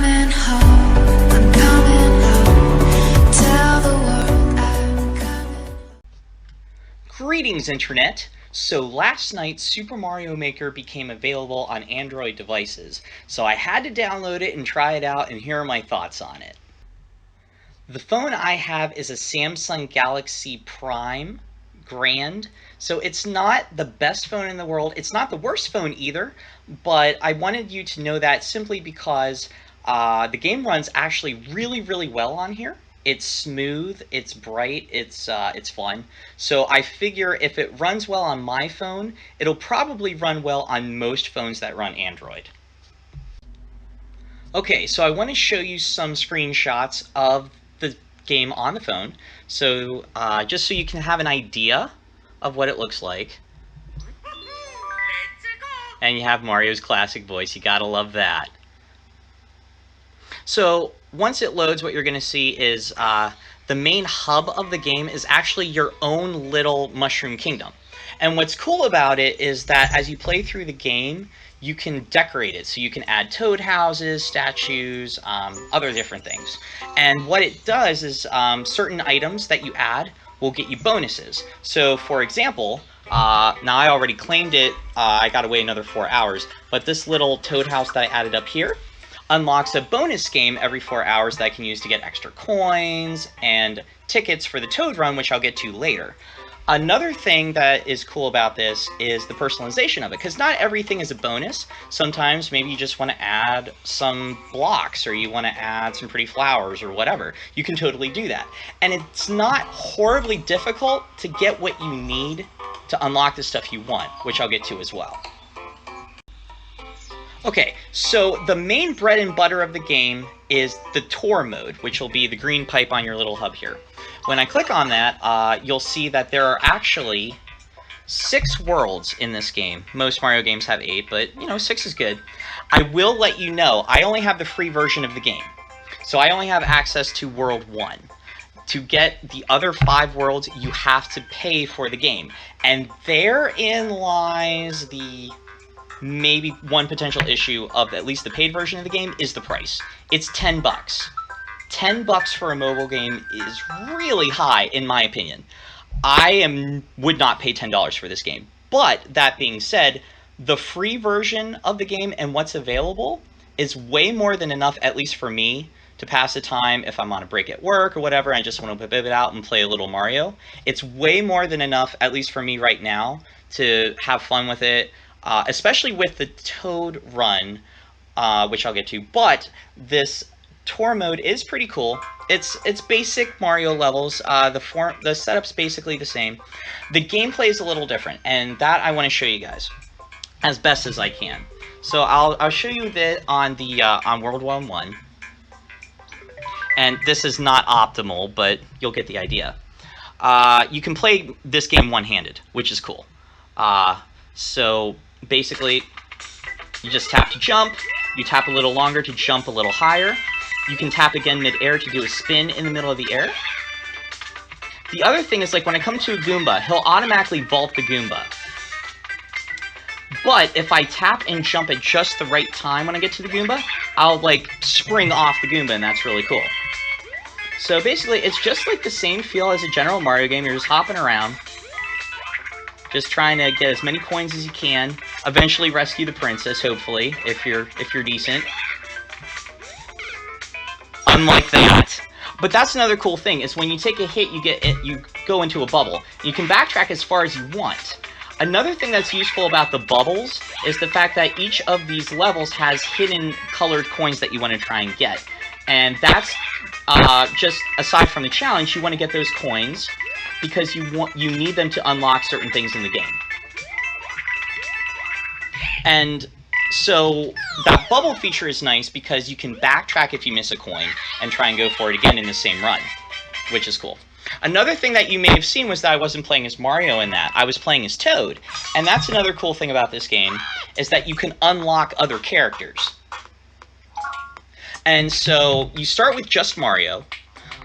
coming home, I'm coming home. Tell the world I'm coming. Greetings, Internet! So last night, Super Mario Maker became available on Android devices, so I had to download it and try it out, and here are my thoughts on it. The phone I have is a Samsung Galaxy Prime Grand, so it's not the best phone in the world. It's not the worst phone either, but I wanted you to know that simply because the game runs actually really well on here. It's smooth, it's bright, it's fun. So I figure if it runs well on my phone, it'll probably run well on most phones that run Android. Okay, so I want to show you some screenshots of the game on the phone, so just so you can have an idea of what it looks like. And you have Mario's classic voice, you gotta love that. So once it loads, what you're going to see is the main hub of the game is actually your own little Mushroom Kingdom. And what's cool about it is that as you play through the game, you can decorate it. So you can add toad houses, statues, other different things. And what it does is certain items that you add will get you bonuses. So for example, now I already claimed it, I gotta wait another 4 hours, but this little toad house that I added up here unlocks a bonus game every 4 hours that I can use to get extra coins and tickets for the Toad Run, which I'll get to later. Another thing that is cool about this is the personalization of it, because not everything is a bonus. Sometimes maybe you just want to add some blocks, or you want to add some pretty flowers, or whatever. You can totally do that. And it's not horribly difficult to get what you need to unlock the stuff you want, which I'll get to as well. Okay, so the main bread and butter of the game is the tour mode, which will be the green pipe on your little hub here. When I click on that, you'll see that there are actually 6 worlds in this game. Most Mario games have 8, but, you know, 6 is good. I will let you know, I only have the free version of the game. So I only have access to World 1. To get the other 5 worlds, you have to pay for the game. And therein lies the maybe one potential issue of at least the paid version of the game is the price. It's $10. $10 for a mobile game is really high, in my opinion. Would not pay $10 for this game. But that being said, the free version of the game and what's available is way more than enough, at least for me, to pass the time if I'm on a break at work or whatever, and I just want to whip it out and play a little Mario. It's way more than enough, at least for me right now, to have fun with it. Especially with the Toad Run, which I'll get to. But this tour mode is pretty cool. It's basic Mario levels. The setup's basically the same. The gameplay is a little different, and that I want to show you guys as best as I can. So I'll show you that on the on World 1, and this is not optimal, but you'll get the idea. You can play this game one-handed, which is cool. So basically, you just tap to jump, you tap a little longer to jump a little higher, you can tap again mid-air to do a spin in the middle of the air. The other thing is, like, when I come to a Goomba, he'll automatically vault the Goomba. But if I tap and jump at just the right time when I get to the Goomba, I'll, like, spring off the Goomba, and that's really cool. So basically, it's just like the same feel as a general Mario game. You're just hopping around, just trying to get as many coins as you can. Eventually rescue the princess, hopefully, if you're decent. Unlike that. But that's another cool thing, is when you take a hit, you go into a bubble. You can backtrack as far as you want. Another thing that's useful about the bubbles is the fact that each of these levels has hidden colored coins that you want to try and get. And that's just aside from the challenge, you want to get those coins because you need them to unlock certain things in the game. And so that bubble feature is nice because you can backtrack if you miss a coin and try and go for it again in the same run, which is cool. Another thing that you may have seen was that I wasn't playing as Mario in that. I was playing as Toad. And that's another cool thing about this game, is that you can unlock other characters. And so you start with just Mario,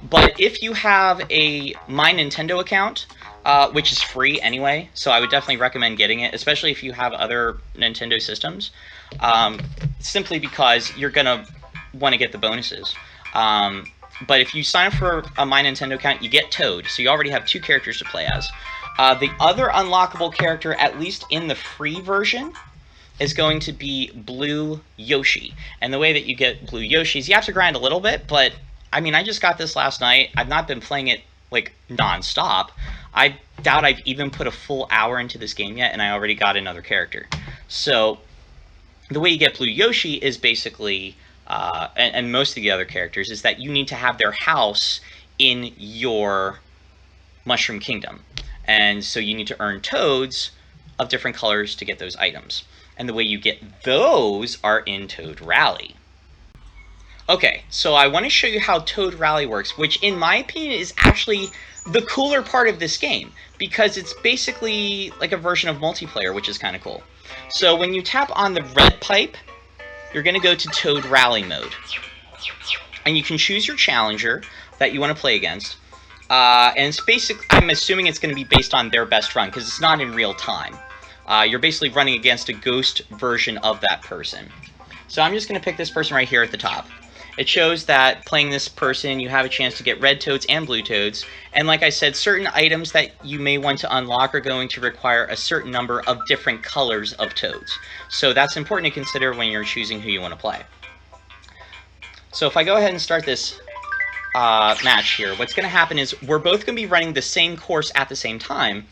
but if you have a My Nintendo account, which is free anyway, so I would definitely recommend getting it, especially if you have other Nintendo systems, simply because you're going to want to get the bonuses. But if you sign up for a My Nintendo account, you get Toad, so you already have 2 characters to play as. The other unlockable character, at least in the free version, is going to be Blue Yoshi. And the way that you get Blue Yoshi is you have to grind a little bit, but I mean, I just got this last night. I've not been playing it like non-stop. I doubt I've even put a full hour into this game yet, and I already got another character. So the way you get Blue Yoshi is basically, and most of the other characters, is that you need to have their house in your Mushroom Kingdom. And so you need to earn Toads of different colors to get those items. And the way you get those are in Toad Rally. Okay, so I want to show you how Toad Rally works, which in my opinion is actually the cooler part of this game, because it's basically like a version of multiplayer, which is kind of cool. So when you tap on the red pipe, you're going to go to Toad Rally mode. And you can choose your challenger that you want to play against. And it's basically, I'm assuming it's going to be based on their best run, because it's not in real time. You're basically running against a ghost version of that person. So I'm just going to pick this person right here at the top. It shows that playing this person, you have a chance to get red toads and blue toads. And like I said, certain items that you may want to unlock are going to require a certain number of different colors of toads. So that's important to consider when you're choosing who you want to play. So if I go ahead and start this match here, what's going to happen is we're both going to be running the same course at the same time.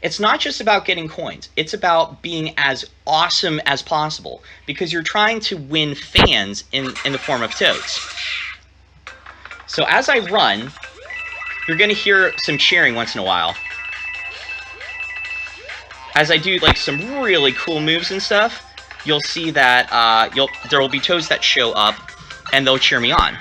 It's not just about getting coins. It's about being as awesome as possible, because you're trying to win fans in the form of toads. So as I run, you're going to hear some cheering once in a while. As I do like some really cool moves and stuff, you'll see that there will be toads that show up, and they'll cheer me on.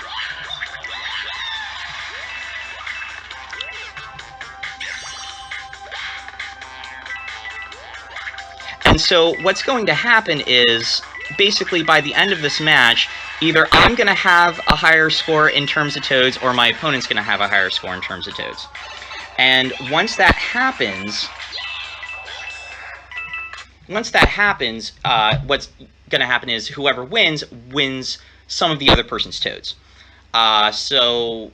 And so what's going to happen is, basically by the end of this match, either I'm going to have a higher score in terms of toads, or my opponent's going to have a higher score in terms of toads. And once that happens, what's going to happen is whoever wins some of the other person's toads. So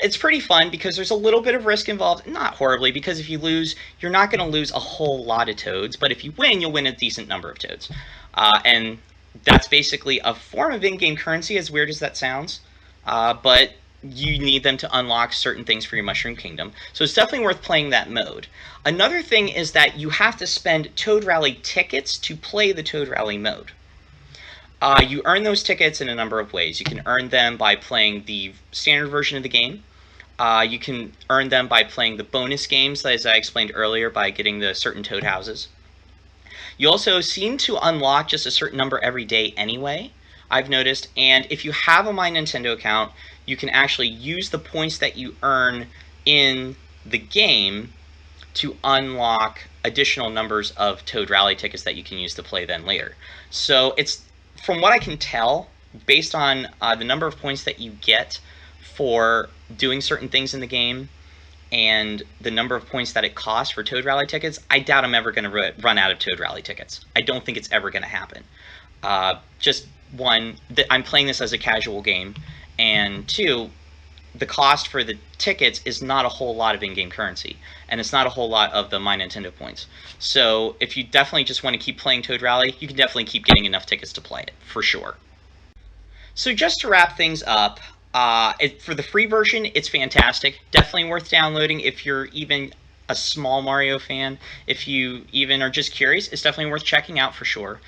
it's pretty fun, because there's a little bit of risk involved. Not horribly, because if you lose, you're not going to lose a whole lot of toads. But if you win, you'll win a decent number of toads. And that's basically a form of in-game currency, as weird as that sounds. But you need them to unlock certain things for your Mushroom Kingdom. So it's definitely worth playing that mode. Another thing is that you have to spend Toad Rally tickets to play the Toad Rally mode. You earn those tickets in a number of ways. You can earn them by playing the standard version of the game. You can earn them by playing the bonus games, as I explained earlier, by getting the certain toad houses. You also seem to unlock just a certain number every day anyway, I've noticed. And if you have a My Nintendo account, you can actually use the points that you earn in the game to unlock additional numbers of Toad Rally tickets that you can use to play then later. So it's, from what I can tell, based on the number of points that you get for doing certain things in the game and the number of points that it costs for Toad Rally tickets, I doubt I'm ever going to run out of Toad Rally tickets. I don't think it's ever going to happen. Just one, I'm playing this as a casual game, and two, the cost for the tickets is not a whole lot of in-game currency, and it's not a whole lot of the My Nintendo points. So if you definitely just want to keep playing Toad Rally, you can definitely keep getting enough tickets to play it, for sure. So just to wrap things up, for the free version, it's fantastic. Definitely worth downloading if you're even a small Mario fan. If you even are just curious, it's definitely worth checking out for sure.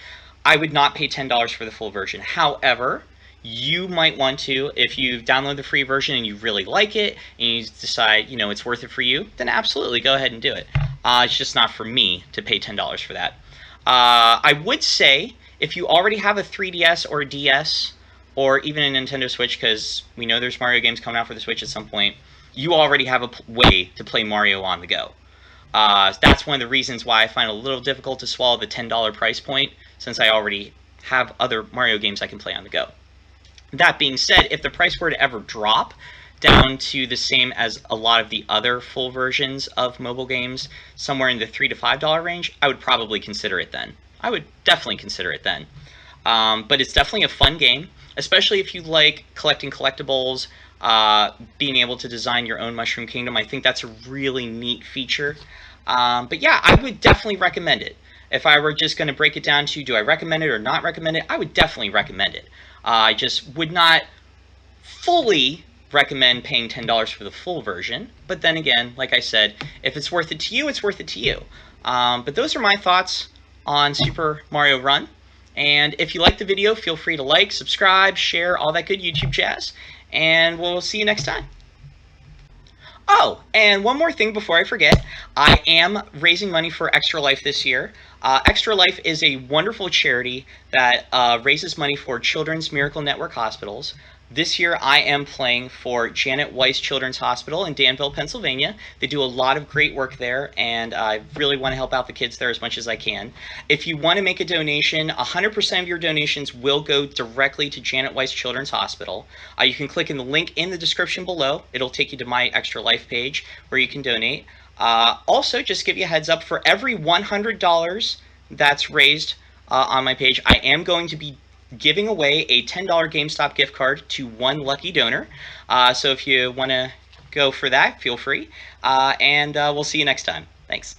I would not pay $10 for the full version. However, you might want to, if you download the free version and you really like it, and you decide, you know, it's worth it for you, then absolutely go ahead and do it. It's just not for me to pay $10 for that. I would say, if you already have a 3DS or a DS, or even a Nintendo Switch, because we know there's Mario games coming out for the Switch at some point, you already have a way to play Mario on the go. That's one of the reasons why I find it a little difficult to swallow the $10 price point, since I already have other Mario games I can play on the go. That being said, if the price were to ever drop down to the same as a lot of the other full versions of mobile games, somewhere in the $3 to $5 range, I would probably consider it then. I would definitely consider it then. But it's definitely a fun game, especially if you like collecting collectibles, being able to design your own Mushroom Kingdom. I think that's a really neat feature. But yeah, I would definitely recommend it. If I were just going to break it down to do I recommend it or not recommend it, I would definitely recommend it. I just would not fully recommend paying $10 for the full version. But then again, like I said, if it's worth it to you, it's worth it to you. But those are my thoughts on Super Mario Run. And if you like the video, feel free to like, subscribe, share, all that good YouTube jazz. And we'll see you next time. Oh, and one more thing before I forget. I am raising money for Extra Life this year. Extra Life is a wonderful charity that raises money for Children's Miracle Network hospitals. This year I am playing for Janet Weiss Children's Hospital in Danville, Pennsylvania. They do a lot of great work there, and I really want to help out the kids there as much as I can. If you want to make a donation, 100% of your donations will go directly to Janet Weiss Children's Hospital. You can click in the link in the description below. It'll take you to my Extra Life page where you can donate. Also, just give you a heads up, for every $100 that's raised on my page, I am going to be giving away a $10 GameStop gift card to one lucky donor. So if you want to go for that, feel free. And we'll see you next time. Thanks.